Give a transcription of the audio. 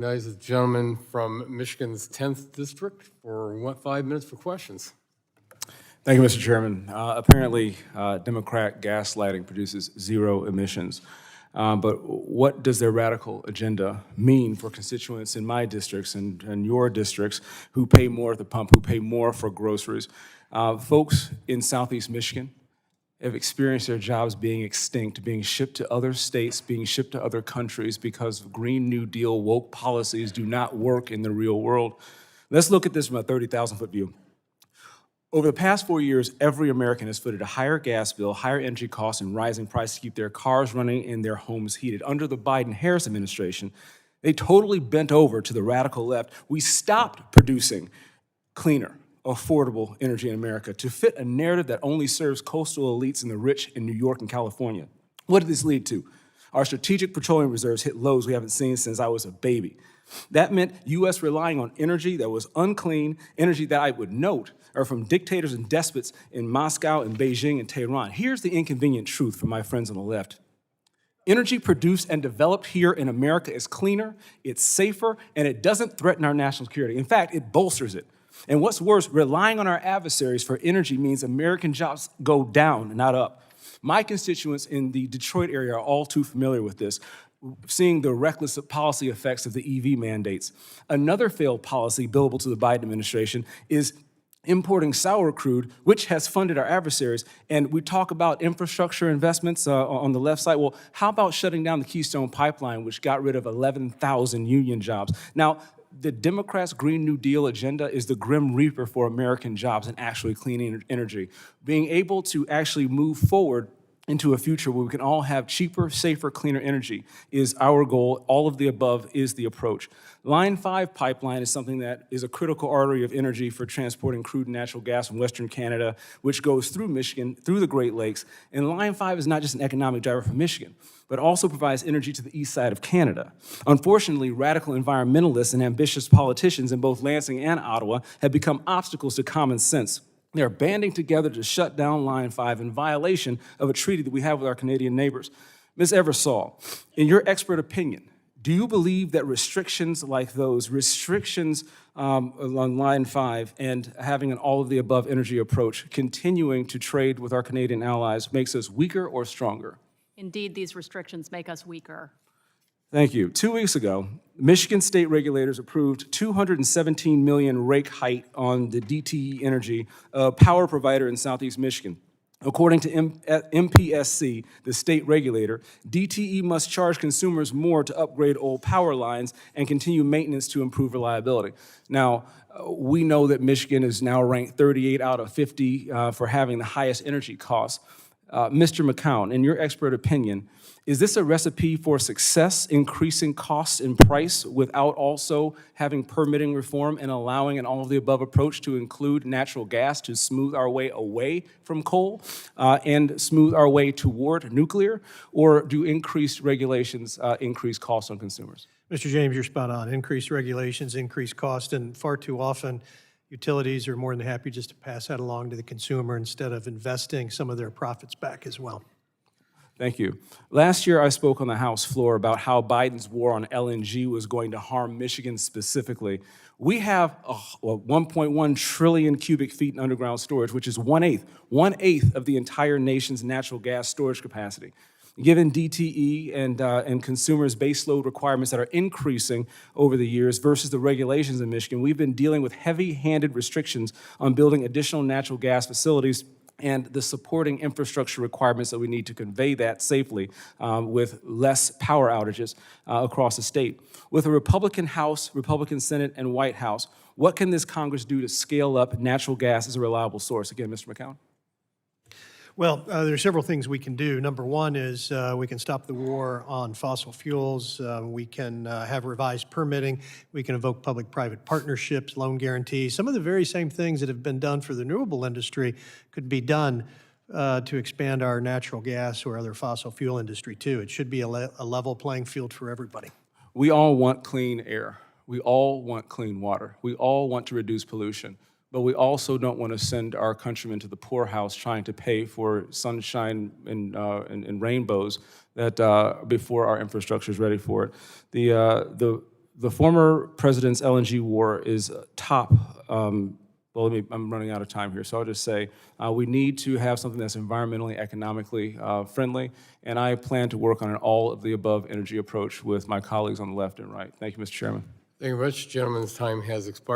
Recognize the gentleman from Michigan's 10th District for 5 minutes for questions. Thank you, Mr. Chairman. Apparently, Democrat gaslighting produces zero emissions. But what does their radical agenda mean for constituents in my districts and your districts who pay more at the pump, who pay more for groceries? Folks in Southeast Michigan have experienced their jobs being extinct, being shipped to other states, being shipped to other countries because Green New Deal woke policies do not work in the real world. Let's look at this from a 30,000-foot view. Over the past 4 years, every American has footed a higher gas bill, higher energy costs, and rising prices to keep their cars running and their homes heated. Under the Biden-Harris administration, they totally bent over to the radical left. We stopped producing cleaner, affordable energy in America to fit a narrative that only serves coastal elites and the rich in New York and California. What did this lead to? Our strategic petroleum reserves hit lows we haven't seen since I was a baby. That meant U.S. relying on energy that was unclean, energy that I would note are from dictators and despots in Moscow and Beijing and Tehran. Here's the inconvenient truth for my friends on the left. Energy produced and developed here in America is cleaner, it's safer, and it doesn't threaten our national security. In fact, it bolsters it. And what's worse, relying on our adversaries for energy means American jobs go down, not up. My constituents in the Detroit area are all too familiar with this, seeing the reckless policy effects of the EV mandates. Another failed policy billable to the Biden administration is importing sour crude, which has funded our adversaries. And we talk about infrastructure investments on the left side. Well, how about shutting down the Keystone Pipeline, which got rid of 11,000 union jobs? Now, the Democrats' Green New Deal agenda is the grim reaper for American jobs and actually clean energy. Being able to actually move forward into a future where we can all have cheaper, safer, cleaner energy is our goal. All of the above is the approach. Line 5 pipeline is something that is a critical artery of energy for transporting crude and natural gas from Western Canada, which goes through Michigan, through the Great Lakes. And Line 5 is not just an economic driver for Michigan, but also provides energy to the east side of Canada. Unfortunately, radical environmentalists and ambitious politicians in both Lansing and Ottawa have become obstacles to common sense. They're banding together to shut down Line 5 in violation of a treaty that we have with our Canadian neighbors. Ms. Eversole, in your expert opinion, do you believe that restrictions like those, restrictions on Line 5 and having an all-of-the-above energy approach, continuing to trade with our Canadian allies, makes us weaker or stronger? Indeed, these restrictions make us weaker. Thank you. 2 weeks ago, Michigan state regulators approved $217 million rake hike on the DTE Energy, a power provider in Southeast Michigan. According to MPSC, the state regulator, DTE must charge consumers more to upgrade old power lines and continue maintenance to improve reliability. Now, we know that Michigan is now ranked 38 out of 50 for having the highest energy costs. Mr. McCown, in your expert opinion, is this a recipe for success, increasing costs and price without also having permitting reform and allowing an all-of-the-above approach to include natural gas to smooth our way away from coal and smooth our way toward nuclear? Or do increased regulations increase costs on consumers? Mr. James, you're spot on. Increased regulations, increased cost, and far too often utilities are more than happy just to pass that along to the consumer instead of investing some of their profits back as well. Thank you. Last year, I spoke on the House floor about how Biden's war on LNG was going to harm Michigan specifically. We have 1.1 trillion cubic feet in underground storage, which is one-eighth of the entire nation's natural gas storage capacity. Given DTE and consumers' baseload requirements that are increasing over the years versus the regulations in Michigan, we've been dealing with heavy-handed restrictions on building additional natural gas facilities and the supporting infrastructure requirements that we need to convey that safely with less power outages across the state. With a Republican House, Republican Senate, and White House, what can this Congress do to scale up natural gas as a reliable source? Again, Mr. McCown. Well, there are several things we can do. Number one is we can stop the war on fossil fuels. We can have revised permitting. We can invoke public-private partnerships, loan guarantees. Some of the very same things that have been done for the renewable industry could be done to expand our natural gas or other fossil fuel industry, too. It should be a level playing field for everybody. We all want clean air. We all want clean water. We all want to reduce pollution. But we also don't want to send our countrymen to the poorhouse trying to pay for sunshine and rainbows that before our infrastructure is ready for it. The the former president's LNG war is top. I'm running out of time here, so I'll just say we need to have something that's environmentally, economically friendly, and I plan to work on an all-of-the-above energy approach with my colleagues on the left and right. Thank you, Mr. Chairman. Thank you very much. Gentleman's time has expired.